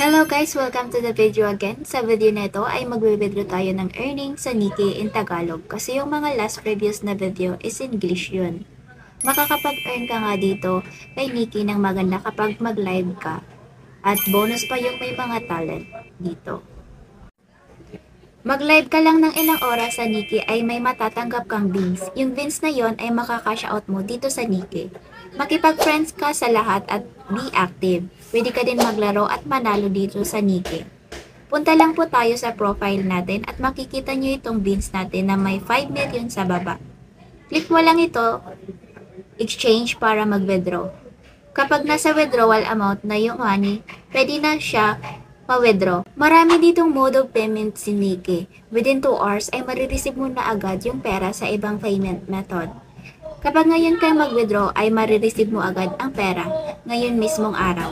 Hello guys! Welcome to the video again. Sa video na ito ay magbe-video tayo ng earnings sa Nikkei in Tagalog kasi yung mga last previous na video is English yun. Makakapag-earn ka nga dito kay Nikkei ng maganda kapag mag-live ka. At bonus pa yung may mga talent dito. Mag-live ka lang ng ilang oras sa Nikkei ay may matatanggap kang beans. Yung beans na yon ay makaka-cash out mo dito sa Nikkei. Makipag-friends ka sa lahat at be active. Pwede ka din maglaro at manalo dito sa Nikkei. Punta lang po tayo sa profile natin at makikita nyo itong beans natin na may 5 million sa baba. Click mo lang ito, exchange para mag-withdraw. Kapag nasa withdrawal amount na yung money, pwede na siya ma-withdraw. Marami ditong mode of payment si Nikkei. Within 2 hours ay marireceive mo na agad yung pera sa ibang payment method. Kapag ngayon kayo mag-withdraw ay marireceive mo agad ang pera ngayon mismong araw.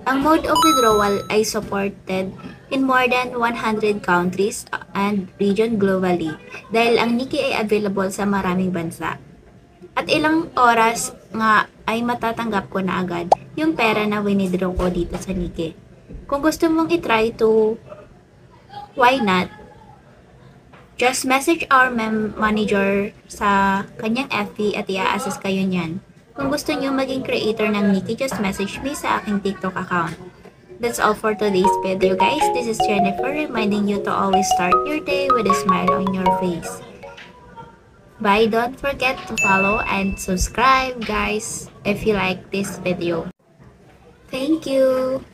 Ang mode of withdrawal ay supported in more than 100 countries and region globally dahil ang Nikkei ay available sa maraming bansa. At ilang oras nga ay matatanggap ko na agad yung pera na winidraw ko dito sa Nikkei. Kung gusto mong itry to, why not? Just message our manager sa kanyang FB at i-assist kayo niyan. Kung gusto nyo maging creator ng Nikkei, just message me sa aking TikTok account. That's all for today's video guys. This is Jennifer reminding you to always start your day with a smile on your face. Bye, don't forget to follow and subscribe guys if you like this video. Thank you!